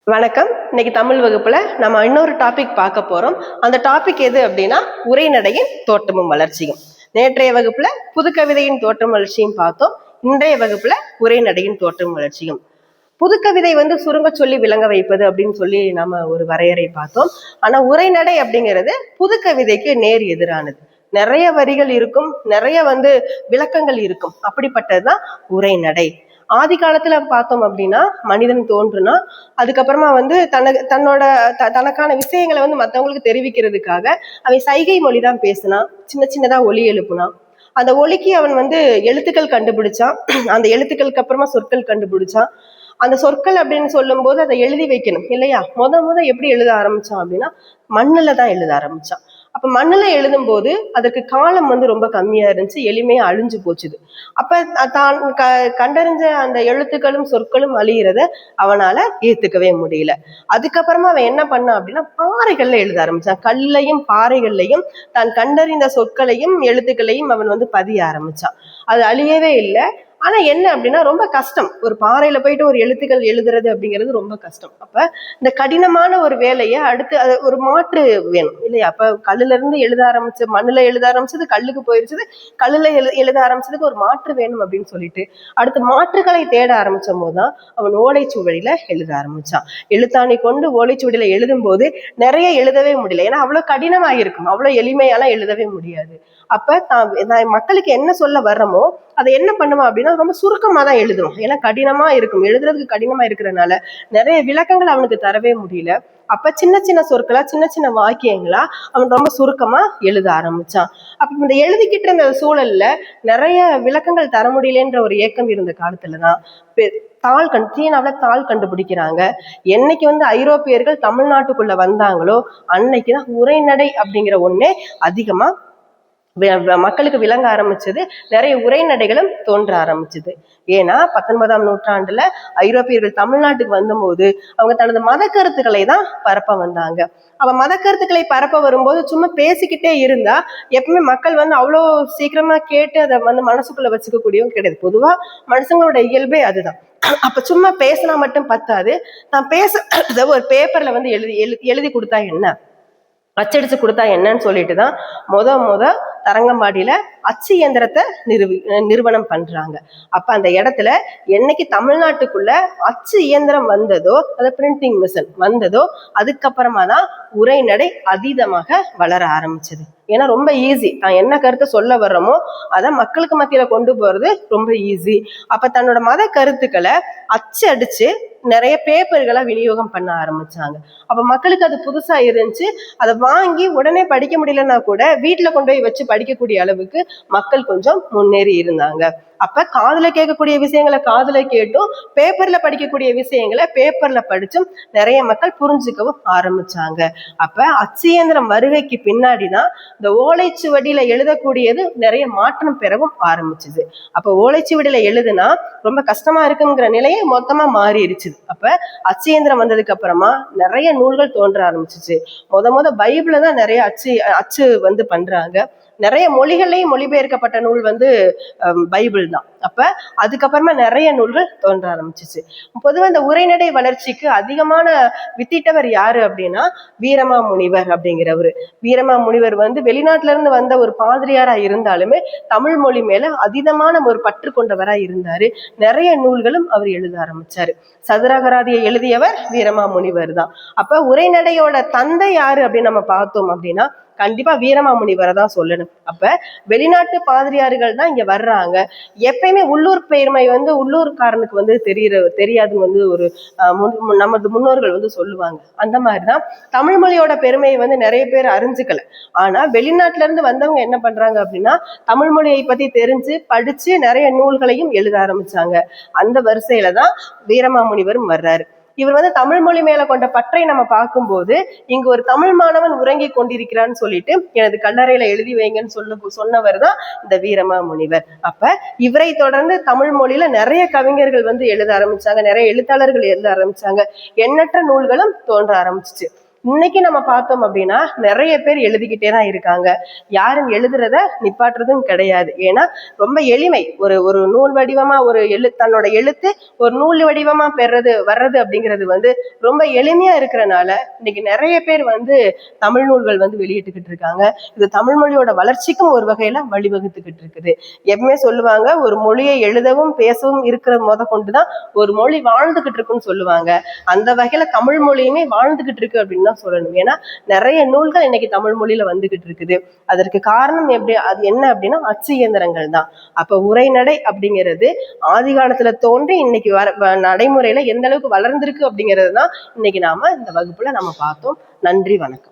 வணக்கம். இன்னைக்கு தமிழ் வகுப்புல நம்ம இன்னொரு டாபிக் பார்க்க போறோம். அந்த டாபிக் எது அப்படின்னா உரைநடையின் தோற்றமும் வளர்ச்சியும். நேற்றைய வகுப்புல புதுக்கவிதையின் தோற்றம் வளர்ச்சியும் பார்த்தோம். இன்றைய வகுப்புல உரைநடையின் தோற்றமும் வளர்ச்சியும். புதுக்கவிதை சுருங்க சொல்லி விளங்க வைப்பது அப்படின்னு சொல்லி நம்ம ஒரு வரையறை பார்த்தோம். ஆனா உரைநடை அப்படிங்கிறது புதுக்கவிதைக்கு நேர் எதிரானது. நிறைய வரிகள் இருக்கும், நிறைய விளக்கங்கள் இருக்கும். அப்படிப்பட்டதுதான் உரைநடை. ஆதி காலத்துல பார்த்தோம் அப்படின்னா மனிதன் தோன்றுனா அதுக்கப்புறமா தனக்கான விஷயங்களை மற்றவங்களுக்கு தெரிவிக்கிறதுக்காக அவன் சைகை மொழிதான் பேசினான். சின்ன சின்னதா ஒலி எழுப்புனான். அந்த ஒலிக்கு அவன் எழுத்துக்கள் கண்டுபிடிச்சான். அந்த எழுத்துக்களுக்கு அப்புறமா சொற்கள் கண்டுபிடிச்சான். அந்த சொற்கள் அப்படின்னு சொல்லும் போது அதை எழுதி வைக்கணும் இல்லையா? முத எப்படி எழுத ஆரம்பிச்சான் அப்படின்னா மண்ணுல தான் எழுத ஆரம்பிச்சான். அப்ப மண்ணுல எழுதும் போது அதற்கு காலம் ரொம்ப கம்மியா இருந்துச்சு, எளிமையா அழிஞ்சு போச்சுது. அப்ப தான் கண்டறிஞ்ச அந்த எழுத்துக்களும் சொற்களும் அழிகிறத அவனால ஏத்துக்கவே முடியல. அதுக்கப்புறமா அவன் என்ன பண்ணான் அப்படின்னா பாறைகள்ல எழுத ஆரம்பிச்சான். கல்லையும் பாறைகள்லையும் தான் கண்டறிந்த சொற்களையும் எழுத்துக்களையும் அவன் பதிய ஆரம்பிச்சான். அது அழியவே இல்லை. ஆனா என்ன அப்படின்னா ரொம்ப கஷ்டம். ஒரு பாறையில போயிட்டு ஒரு எழுத்துக்கள் எழுதுறது அப்படிங்கிறது ரொம்ப கஷ்டம். அப்ப இந்த கடினமான ஒரு வேலையை அடுத்து அது ஒரு மாற்று வேணும் இல்லையா? அப்ப கல்லுல இருந்து எழுத ஆரம்பிச்சு மண்ணுல எழுத ஆரம்பிச்சது கல்லுக்கு போயிருச்சது, கல்லுல எழுத ஆரம்பிச்சதுக்கு ஒரு மாற்று வேணும் அப்படின்னு சொல்லிட்டு அடுத்து மாற்றுகளை தேட ஆரம்பிச்ச போதுதான் அவன் ஓலைச்சுவடியில எழுத ஆரம்பிச்சான். எழுத்தாணி கொண்டு ஓலைச்சுவடியில எழுதும் போது நிறைய எழுதவே முடியல. ஏன்னா அவ்வளவு கடினமாயிருக்கும், அவ்வளவு எளிமையாலாம் எழுதவே முடியாது. அப்ப நான் மக்களுக்கு என்ன சொல்ல வர்றோமோ அதை என்ன பண்ணுவான் அப்படின்னா ரொம்ப சுருக்கமா தான் எழுதுவான். ஏன்னா கடினமா இருக்கும், எழுதுறதுக்கு கடினமா இருக்கிறதுனால நிறைய விளக்கங்கள் அவனுக்கு தரவே முடியல. அப்ப சின்ன சின்ன சொற்களா சின்ன சின்ன வாக்கியங்களா அவன் ரொம்ப சுருக்கமா எழுத ஆரம்பிச்சான். அப்ப இந்த எழுதிக்கிட்டு இருந்த சூழல்ல நிறைய விளக்கங்கள் தர முடியலன்ற ஒரு ஏக்கம் இருந்த காலத்துலதான் சீனாவில தாள் கண்டுபிடிக்கிறாங்க. என்னைக்கு ஐரோப்பியர்கள் தமிழ்நாட்டுக்குள்ள வந்தாங்களோ அன்னைக்குதான் உரைநடை அப்படிங்கிற ஒண்ணே அதிகமா மக்களுக்கு விளங்க ஆரம்பிச்சது. நிறைய உரைநடைகளும் தோன்ற ஆரம்பிச்சது. ஏன்னா 19ஆம் நூற்றாண்டுல ஐரோப்பியர்கள் தமிழ்நாட்டுக்கு வந்தபோது அவங்க தனது மத கருத்துக்களை தான் பரப்ப வந்தாங்க. அவ மத கருத்துக்களை பரப்ப வரும்போது சும்மா பேசிக்கிட்டே இருந்தா எப்பவுமே மக்கள் அவ்வளோ சீக்கிரமா கேட்டு அதை மனசுக்குள்ள வச்சுக்க கூடியவும் கிடையாது. பொதுவா மனுஷங்களோட இயல்பே அதுதான். அப்ப சும்மா பேசினா மட்டும் பத்தாது, நான் பேச ஒரு பேப்பர்ல எழுதி கொடுத்தா என்ன, அச்சடிச்சு கொடுத்தா என்னன்னு சொல்லிட்டுதான் முத தரங்கம்பாடியில அச்சு இயந்திரத்தை நிறுவனம் பண்றாங்க. அப்ப அந்த இடத்துல என்னைக்கு தமிழ்நாட்டுக்குள்ள அச்சு இயந்திரம் வந்ததோ, அது பிரிண்டிங் மிஷின் வந்ததோ, அதுக்கப்புறமா தான் உரைநடை அதீதமாக வளர ஆரம்பிச்சது. ஏன்னா ரொம்ப ஈஸி, நான் என்ன கருத்தை சொல்ல வர்றோமோ அதை மக்களுக்கு மத்தியில கொண்டு போறது ரொம்ப ஈஸி. அப்ப தன்னோட மத கருத்துக்களை அச்சு அடிச்சு நிறைய பேப்பர்களை விநியோகம் பண்ண ஆரம்பிச்சாங்க. அப்ப மக்களுக்கு அது புதுசா இருந்துச்சு. அதை வாங்கி உடனே படிக்க முடியலன்னா கூட வீட்டுல கொண்டு போய் வச்சு படிக்கக்கூடிய அளவுக்கு மக்கள் கொஞ்சம் முன்னேறி இருந்தாங்க. அப்ப காதுல கேட்கக்கூடிய விஷயங்களை காதுல கேட்டும் பேப்பர்ல படிக்கக்கூடிய விஷயங்களை பேப்பர்ல படிச்சும் நிறைய மக்கள் புரிஞ்சுக்கவும் ஆரம்பிச்சாங்க. அப்ப அச்சு இயந்திரம் வருகைக்கு பின்னாடிதான் இந்த ஓலைச்சுவடியில எழுதக்கூடியது நிறைய மாற்றம் பெறவும் ஆரம்பிச்சுது. அப்ப ஓலைச்சுவடியில எழுதுனா ரொம்ப கஷ்டமா இருக்குங்கிற நிலையை மொத்தமா மாறிடுச்சு. அப்ப அச்சு இயந்திரம் வந்ததுக்கு அப்புறமா நிறைய நூல்கள் தோன்ற ஆரம்பிச்சிச்சு. முத பைபிள தான் நிறைய அச்சு பண்றாங்க. நிறைய மொழிகள்லையும் மொழிபெயர்க்கப்பட்ட நூல் பைபிள் தான். அப்ப அதுக்கப்புறமா நிறைய நூல்கள் தோன்ற ஆரம்பிச்சிச்சு. பொதுவாக இந்த உரைநடை வளர்ச்சிக்கு அதிகமான வித்திட்டவர் யாரு அப்படின்னா வீரமாமுனிவர் அப்படிங்கிறவரு. வீரமாமுனிவர் வெளிநாட்டுல இருந்து வந்த ஒரு பாதிரியாரா இருந்தாலுமே தமிழ் மொழி மேல அதீதமான ஒரு பற்று கொண்டவரா இருந்தாரு. நிறைய நூல்களும் அவர் எழுத ஆரம்பிச்சாரு. சதுரகராதியை எழுதியவர் வீரமாமுனிவர் தான். அப்ப உரைநடையோட தந்தை யாரு அப்படின்னு நம்ம பார்த்தோம் அப்படின்னா கண்டிப்பா வீரமாமுனிவரை தான் சொல்லணும். அப்ப வெளிநாட்டு பாதிரியார்கள் தான் இங்க வர்றாங்க. எப்பயுமே உள்ளூர் பெருமை உள்ளூர்காரனுக்கு தெரியாதுன்னு ஒரு நமது முன்னோர்கள் சொல்லுவாங்க. அந்த மாதிரிதான் தமிழ் மொழியோட பெருமையை நிறைய பேர் அறிஞ்சுக்கல. ஆனா வெளிநாட்டுல இருந்து வந்தவங்க என்ன பண்றாங்க அப்படின்னா தமிழ் மொழியை பத்தி தெரிஞ்சு படிச்சு நிறைய நூல்களையும் எழுத ஆரம்பிச்சாங்க. அந்த வரிசையில தான் வீரமாமுனிவரும் வர்றாரு. இவர் தமிழ் மொழி மேல கொண்ட பற்றை நம்ம பார்க்கும்போது இங்கு ஒரு தமிழ் மாணவன் உறங்கி கொண்டிருக்கிறான்னு சொல்லிட்டு எனது கல்லறையில எழுதி வைங்கன்னு சொன்னவர் தான் இந்த வீரமாமுனிவர். அப்ப இவரை தொடர்ந்து தமிழ் மொழியில நிறைய கவிஞர்கள் எழுத ஆரம்பிச்சாங்க, நிறைய எழுத்தாளர்கள் எழுத ஆரம்பிச்சாங்க. எண்ணற்ற நூல்களும் தோன்ற ஆரம்பிச்சிச்சு. இன்னைக்கு நம்ம பார்த்தோம் அப்படின்னா நிறைய பேர் எழுதிக்கிட்டே தான் இருக்காங்க. யாரும் எழுதுறத நிப்பாட்டுறதும் கிடையாது. ஏன்னா ரொம்ப எளிமை. ஒரு நூல் வடிவமா தன்னோட எழுத்து ஒரு நூல் வடிவமா வர்றது அப்படிங்கிறது ரொம்ப எளிமையா இருக்கிறனால இன்னைக்கு நிறைய பேர் தமிழ் நூல்கள் வெளியிட்டுக்கிட்டு இருக்காங்க. இது தமிழ் மொழியோட வளர்ச்சிக்கும் ஒரு வகையில வழிவகுத்துக்கிட்டு இருக்குது. எப்பவுமே சொல்லுவாங்க, ஒரு மொழியை எழுதவும் பேசவும் இருக்கிற கொண்டுதான் ஒரு மொழி வாழ்ந்துகிட்டு இருக்குன்னு சொல்லுவாங்க. அந்த வகையில தமிழ் மொழியுமே வாழ்ந்துகிட்டு இருக்கு அப்படின்னு தான் சொல்லணும். ஏன்னா நிறைய நூல்கள் இன்னைக்கு தமிழ் மொழியில வந்துகிட்டு இருக்குது. அதற்கு காரணம் அது என்ன அப்படின்னா அச்சு இயந்திரங்கள் தான். அப்ப உரைநடை அப்படிங்கிறது ஆதி காலத்துல தோன்றி இன்னைக்கு நடைமுறையில எந்த அளவுக்கு வளர்ந்திருக்கு அப்படிங்கிறது தான் இன்னைக்கு நாம இந்த வகுப்புல நம்ம பார்த்தோம். நன்றி, வணக்கம்.